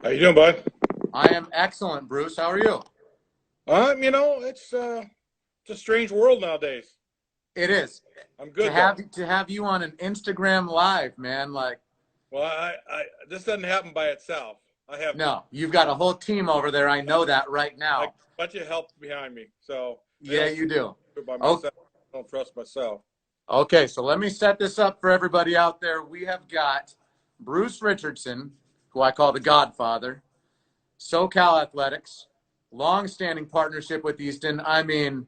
How you doing, bud? I am excellent, Bruce. How are you? It's a strange world nowadays. It is I'm to good though. have you on an Instagram live, man. Like, Well, this doesn't happen by itself. no, you've got a whole team over there. I know that right I got now. a bunch of help behind me, so I Yeah, don't you do. do it by Oh, myself. I don't trust myself. okay. So let me set this up for everybody out there. We have got Bruce Richardson, who I call the Godfather, SoCal Athletics, long-standing partnership with Easton. I mean,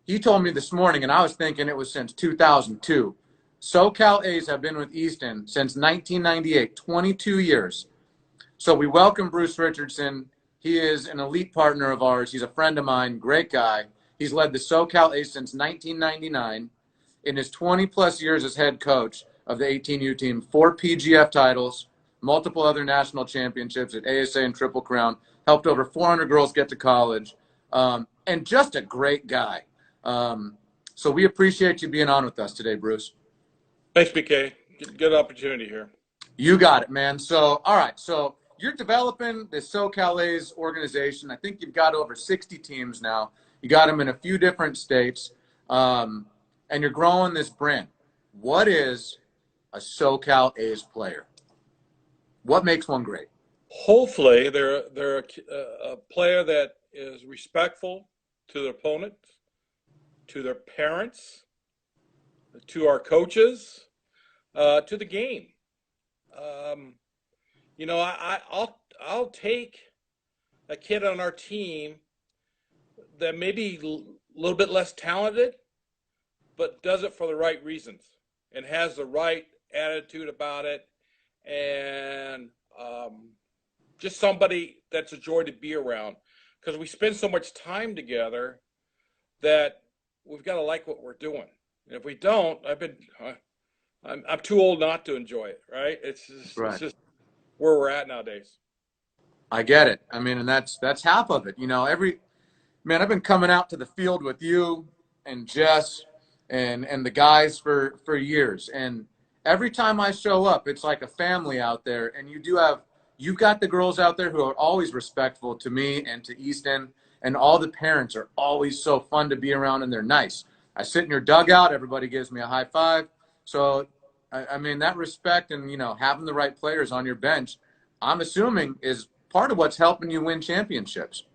he told me this morning, and I was thinking it was since 2002. SoCal A's have been with Easton since 1998, 22 years. So we welcome Bruce Richardson. He is an elite partner of ours. He's a friend of mine, great guy. He's led the SoCal A's since 1999. In his 20-plus years as head coach of the 18U team, 4 PGF titles, multiple other national championships at ASA and Triple Crown, helped over 400 girls get to college, and just a great guy. So we appreciate you being on with us today, Bruce. Thanks, BK. Good opportunity here. You got it, man. So, all right. So you're developing the SoCal A's organization. I think you've got over 60 teams now. You got them in a few different states, and you're growing this brand. What is a SoCal A's player? What makes one great? Hopefully, they're a player that is respectful to their opponents, to their parents, to our coaches, to the game. Um, I'll take a kid on our team that maybe a little bit less talented, but does it for the right reasons and has the right attitude about it, and just somebody that's a joy to be around. Because we spend so much time together that we've got to like what we're doing. And if we don't, I'm too old not to enjoy it. Right? It's Right. just where we're at nowadays. I get it. I mean, and that's half of it. You know, man, I've been coming out to the field with you and Jess and the guys for years. And every time I show up, it's like a family out there. And you've got the girls out there who are always respectful to me and to Easton. And all the parents are always so fun to be around, and they're nice. I sit in your dugout, everybody gives me a high five. So I mean, that respect and having the right players on your bench, I'm assuming is part of what's helping you win championships.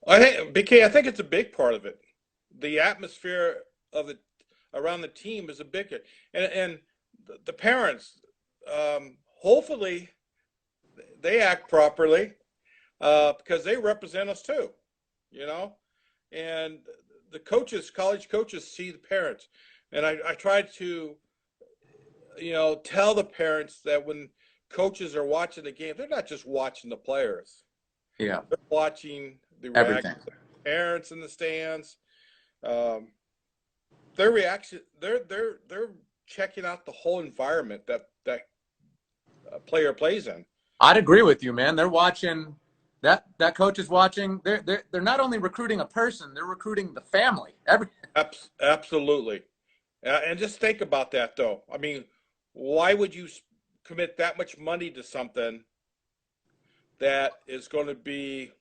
I think it's a big part of it. The atmosphere of the around the team is a big, and the parents, hopefully, they act properly because they represent us too, you know. And the coaches, college coaches, see the parents, and I try to, tell the parents that when coaches are watching the game, they're not just watching the players. Yeah, They're watching the everything. reaction of the parents in the stands. Um, their reaction, they're checking out the whole environment that player plays in. I'd agree with you, man. They're watching that coach is watching. They're not only recruiting a person, they're recruiting the family. Absolutely, and just think about that though. I mean, why would you commit that much money to something that is going to be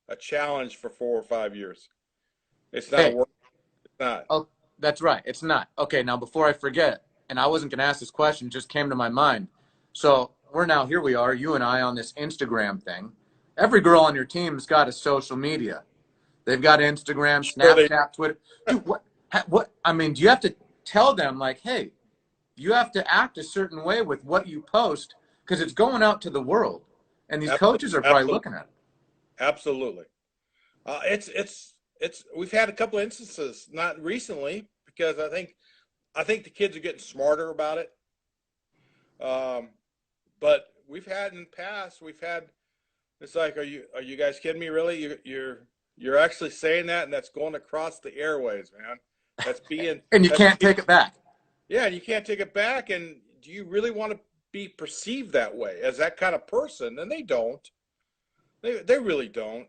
a challenge for 4 or 5 years? It's not Hey, worth. It's not. oh, that's right. It's not. Okay, now before I forget, and I wasn't going to ask this question, it just came to my mind. So here we are, you and I on this Instagram thing. Every girl on your team's got a social media. They've got Instagram, Sure, they. Snapchat, Twitter. Dude, what? I mean, do you have to tell them like, hey, you have to act a certain way with what you post because it's going out to the world, and these coaches are probably Absolutely, looking at it. absolutely. It's. We've had a couple of instances, not recently, because I think the kids are getting smarter about it. Um, but we've had in the past, we've had. It's like, are you guys kidding me? Really? You're actually saying that, and that's going across the airways, man. That's being And you that's can't being, take it back. yeah. You can't take it back. And do you really want to be perceived that way as that kind of person? And they don't. They really don't.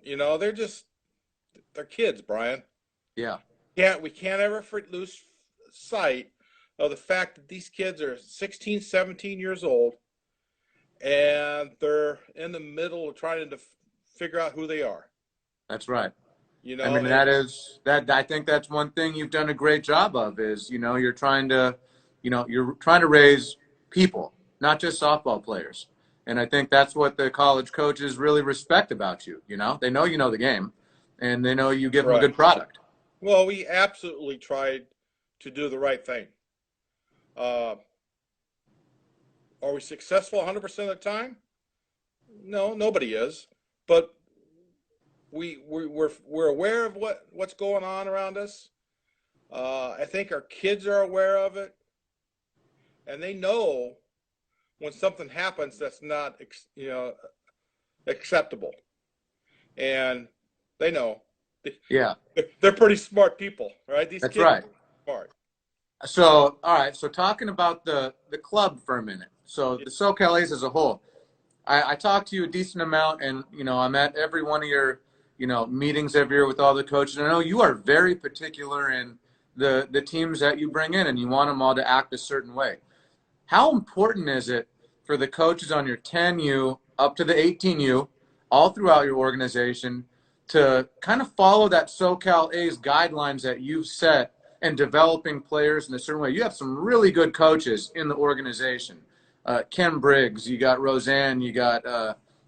They're kids, Brian. Yeah. We can't ever lose sight of the fact that these kids are 16, 17 years old, and they're in the middle of trying to figure out who they are. That's right. You I know, mean, and I think that's one thing you've done a great job of is, you're trying to raise people, not just softball players. And I think that's what the college coaches really respect about you. They know you know the game and they know you give them a right. good product. Well, we absolutely tried to do the right thing. Uh, are we successful 100% of the time? No, nobody is. But we're aware of what's going on around us. I think our kids are aware of it, and they know when something happens that's not acceptable, and they know. Yeah, They're pretty smart people, right? These that's kids are right. pretty smart. So, all right. So talking about the club for a minute. So the SoCal A's as a whole, I talked to you a decent amount, and I'm at every one of your meetings every year with all the coaches. And I know you are very particular in the teams that you bring in, and you want them all to act a certain way. How important is it for the coaches on your 10U up to the 18U, all throughout your organization, to kind of follow that SoCal A's guidelines that you've set and developing players in a certain way? You have some really good coaches in the organization. Ken Briggs, you got Roseanne, you got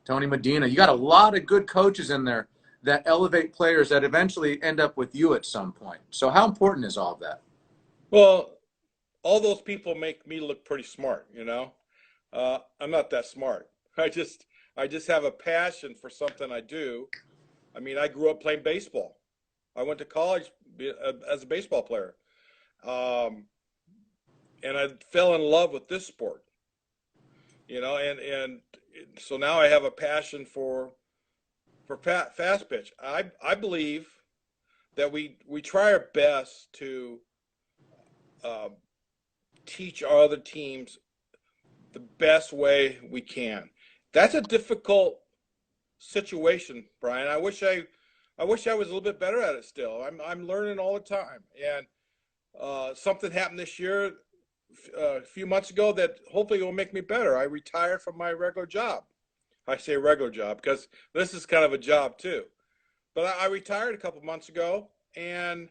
Tony Medina. You got a lot of good coaches in there that elevate players that eventually end up with you at some point. So how important is all of that? Well, all those people make me look pretty smart. I'm not that smart. I just have a passion for something I do. I mean, I grew up playing baseball. I went to college as a baseball player, um, and I fell in love with this sport. And so now I have a passion for fast pitch. I believe that we try our best to uh, teach our other teams the best way we can. That's a difficult situation, Brian. I wish I was a little bit better at it still. I'm learning all the time, and something happened this year, a few months ago, that hopefully will make me better. I retired from my regular job. I say regular job because this is kind of a job too. But I retired a couple months ago, and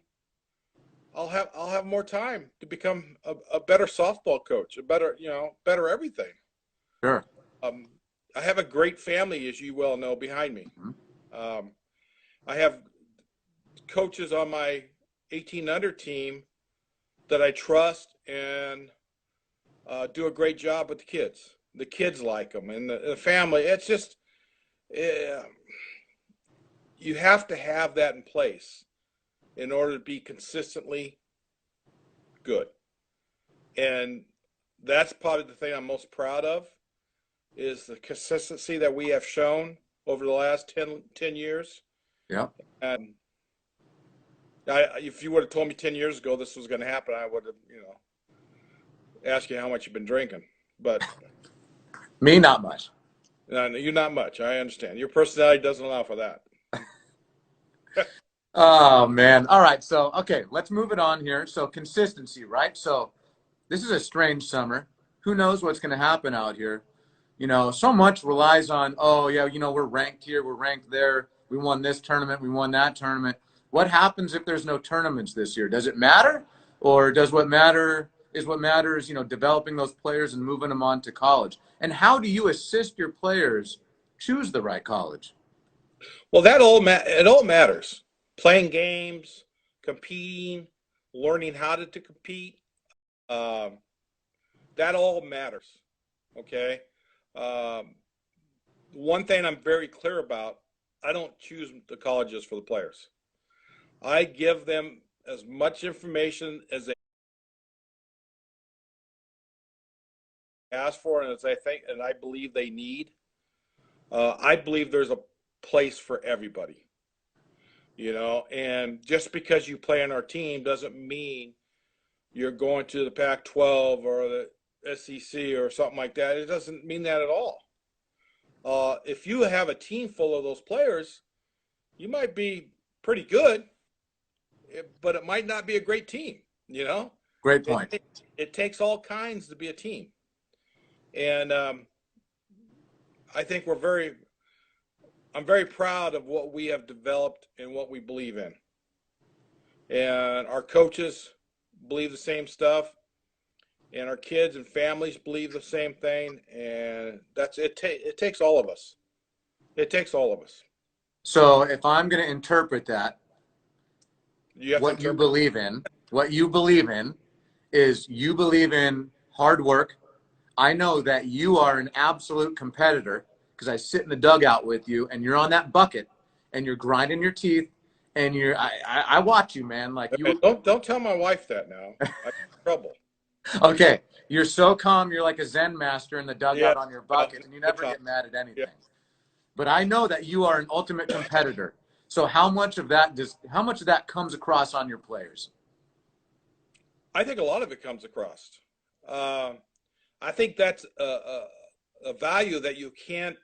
I'll have more time to become a better softball coach, a better everything. Sure. Um, I have a great family, as you well know, behind me. Mhm. Um, I have coaches on my 18 under team that I trust and do a great job with the kids. The kids like them, and the family. It's just uh, you have to have that in place in order to be consistently good. And that's probably the thing I'm most proud of is the consistency that we have shown over the last 10 years. Yeah. And if you would have told me 10 years ago this was going to happen, I would have, asked you how much you've been drinking. But Me, not much. you're not much. I understand. Your personality doesn't allow for that. Oh man. All right. So okay, let's move it on here. So consistency, right? So this is a strange summer. Who knows what's going to happen out here? So much relies on, oh yeah, we're ranked here, we're ranked there. We won this tournament, we won that tournament. What happens if there's no tournaments this year? Does it matter, or does what matters, developing those players and moving them on to college? And how do you assist your players choose the right college? Well, it all matters. Playing games, competing, learning how to compete. Um, that all matters. Okay. Um, one thing I'm very clear about, I don't choose the colleges for the players. I give them as much information as they ask for and as I think and I believe they need. I believe there's a place for everybody, and just because you play on our team doesn't mean you're going to the Pac-12 or the SEC or something like that. It doesn't mean that at all. If you have a team full of those players, you might be pretty good, but it might not be a great team. Great It point. it takes all kinds to be a team, and I think I'm very proud of what we have developed and what we believe in. And our coaches believe the same stuff, and our kids and families believe the same thing. And that's it. It takes all of us. It takes all of us. So if I'm going to interpret that, You have to what you interpret. believe in, what you believe in is you believe in hard work. I know that you are an absolute competitor because I sit in the dugout with you and you're on that bucket and you're grinding your teeth and I watch you, man. Like you, Okay, don't tell my wife that now. I get in trouble. okay, you're so calm. You're like a Zen master in the Yeah, dugout on your well, bucket and you good never time. get mad at Yeah. anything. But I know that you are an ultimate competitor. So how much of that comes across on your players? I think a lot of it comes across. Uh, I think that's a value that you can't.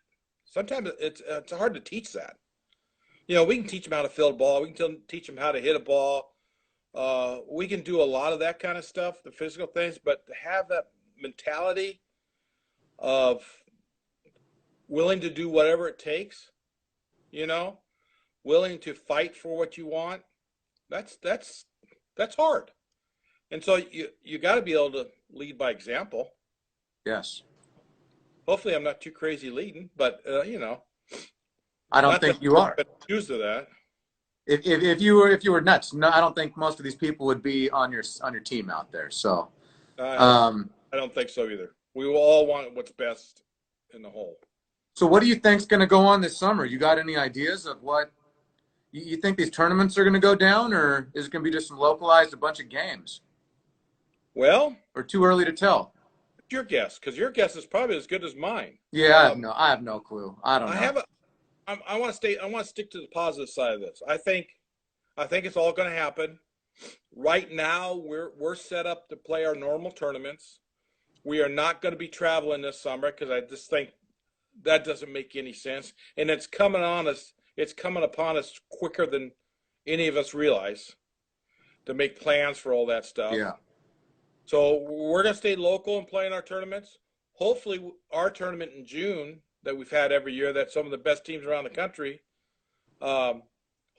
Sometimes it's hard to teach that. You know, we can teach them how to field a ball. We can teach them how to hit a ball. We can do a lot of that kind of stuff, the physical things. But to have that mentality of willing to do whatever it takes, you know, willing to fight for what you want, that's hard. And so you got to be able to lead by example. Yes. Hopefully, I'm not too crazy leading, but I don't not that think you are. I'm accused of that. If you were nuts, no, I don't think most of these people would be on your team out there. So, I um, I don't think so either. We will all want what's best in the whole. so what do you think's going to go on this summer? You got any ideas of what you think these tournaments are going to go down, or is it going to be just some localized a bunch of games, Well, or too early to tell? it's your guess, because your guess is probably as good as mine. Yeah, I have no clue. I don't I know. have a. I want to stay. I want to stick to the positive side of this. I think it's all going to happen. Right now, we're set up to play our normal tournaments. We are not going to be traveling this summer because I just think that doesn't make any sense, and it's coming on us. It's coming upon us quicker than any of us realize to make plans for all that stuff. Yeah, So we're going to stay local and play in our tournaments. Hopefully, our tournament in June that we've had every year, that some of the best teams around the country. Um,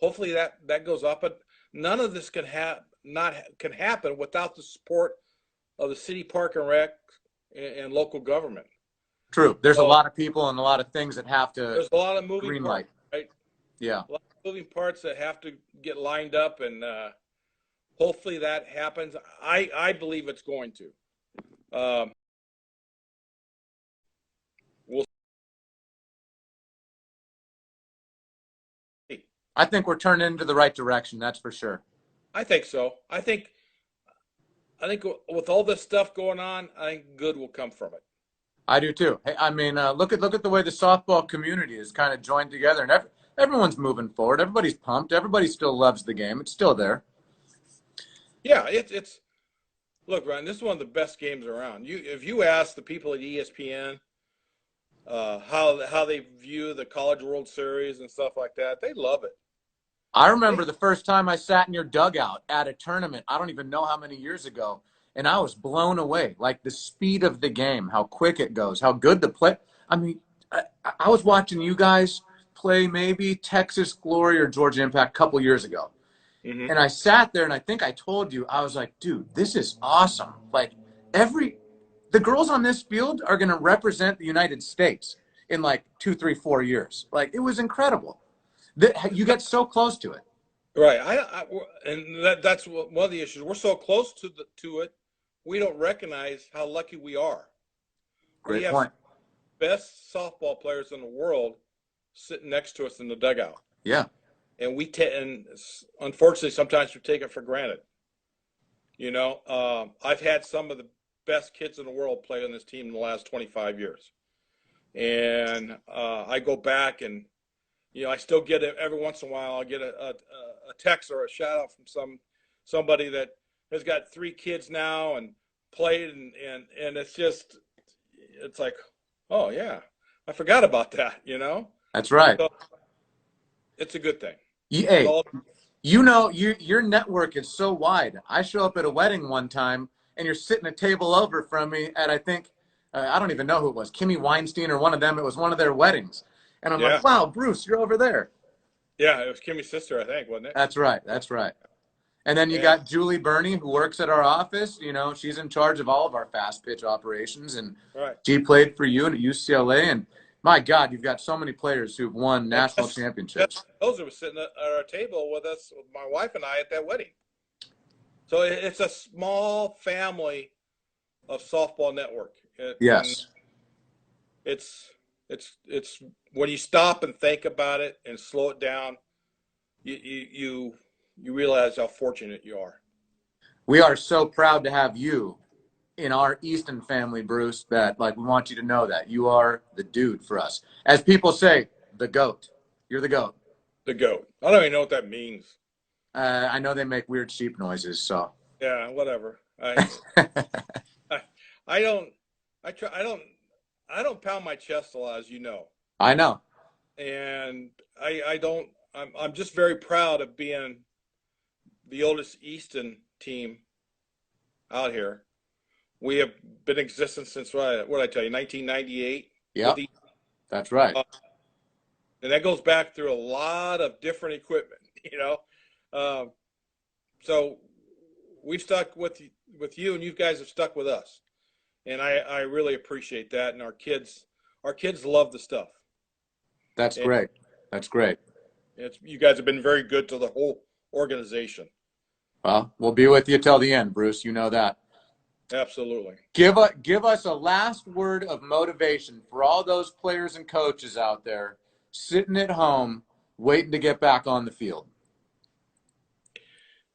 Hopefully that goes up, but none of this can happen without the support of the city park and rec and local government. true. There's a So lot of people and a lot of things that have to there's a lot of moving green parts, light. right? Yeah. A lot of moving parts that have to get lined up, and hopefully that happens. I believe it's going to. Um, we'll see. I think we're turning into the right direction. That's for sure. I think so. I think with all this stuff going on, I think good will come from it. I do too. Hey, I mean, look at the way the softball community is kind of joined together, and everyone's moving forward. Everybody's pumped. Everybody still loves the game. It's still there. Yeah, it's look, Ryan, this is one of the best games around. If you ask the people at ESPN how they view the College World Series and stuff like that, they love it. I They remember the first time I sat in your dugout at a tournament. I don't even know how many years ago, and I was blown away. Like the speed of the game, how quick it goes, how good the play. I mean, I was watching you guys play maybe Texas Glory or Georgia Impact a couple years ago. hmm And I sat there and I think I told you, I was like, dude, this is awesome. Like the girls on this field are going to represent the United States in like 2, 3, 4 years. Like it was incredible. You get so close to it. Right. And that's one of the issues. We're so close to it, we don't recognize how lucky we are. We Great have point. best softball players in the world sitting next to us in the dugout, Yeah. and and unfortunately sometimes we take it for granted. I've had some of the best kids in the world play on this team in the last 25 years, and I go back and I still get it every once in a while. I'll get a text or a shout out from somebody that has got 3 kids now and played, and it's like, oh yeah, I forgot about that. That's right. So it's a good thing. With Hey, all your network is so wide. I show up at a wedding one time and you're sitting a table over from me at, I think, I don't even know who it was, Kimmy Weinstein or one of them. It was one of their weddings. And I'm Yeah. like, wow, Bruce, you're over there. Yeah. It was Kimmy's sister, I think, wasn't it? That's right. That's right. And then you Yeah. got Julie Burney, who works at our office. You know, she's in charge of all of our fast pitch operations, and Right. she played for you at UCLA. And my God, you've got so many players who've won And national championships. Jessica Tozer was sitting at our table with us, with my wife and I, at that wedding. So it's a small family of softball network. And Yes, it's when you stop and think about it and slow it down, you realize how fortunate you are. we are so proud to have you in our Easton family, Bruce. That like we want you to know that you are the dude for us. As people say, the GOAT. You're the GOAT. The goat. I don't even know what that means. I know they make weird sheep noises, so. Yeah, whatever. I don't I don't pound my chest a lot, as you know. I know. And I don't I'm just very proud of being the oldest Easton team out here. We have been in existence since what did I tell you, 1998. Yep, that's right. And that goes back through a lot of different equipment, you know. Um, so we've stuck with you, and you guys have stuck with us, and I really appreciate that. And our kids love the stuff. That's And great. That's great. you guys have been very good to the whole organization. Well, we'll be with you till the end, Bruce. You know that. Absolutely. Give us a last word of motivation for all those players and coaches out there sitting at home waiting to get back on the field.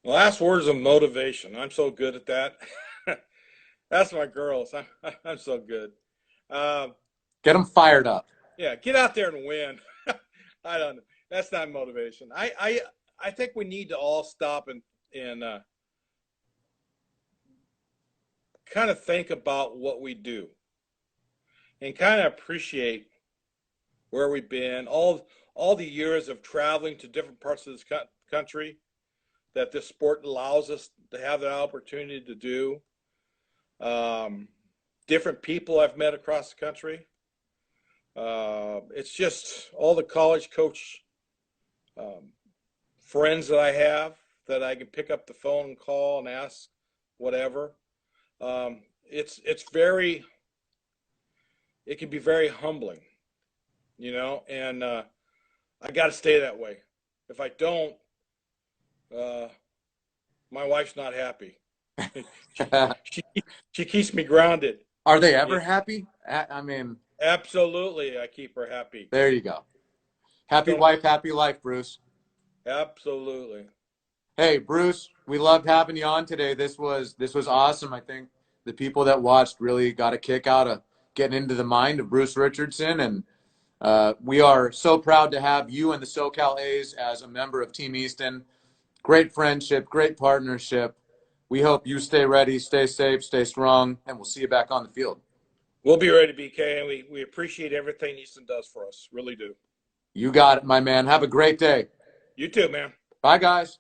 Last words of motivation. I'm so good at that. That's my girls. I'm so good. Um, Get them fired up. yeah, get out there and win. I don't know. That's not motivation. I think we need to all stop and kind of think about what we do and kind of appreciate where we've been, all the years of traveling to different parts of this country that this sport allows us to have the opportunity to do. Different people I've met across the country. It's just all the college coach friends that I have that I can pick up the phone and call and ask whatever. It's very, it can be very humbling, you know, and I got to stay that way. If I don't, my wife's not happy. she, she keeps me grounded. Are they ever Yeah, happy? I mean, absolutely. I keep her happy. there you go. Happy So wife, happy life, Bruce. absolutely. Hey, Bruce, we loved having you on today. This was awesome. I think the people that watched really got a kick out of getting into the mind of Bruce Richardson, and we are so proud to have you and the SoCal A's as a member of Team Easton. Great friendship, great partnership. We hope you stay ready, stay safe, stay strong, and we'll see you back on the field. We'll be ready, BK, and we appreciate everything Easton does for us. Really do. You got it, my man. Have a great day. You too, man. Bye, guys.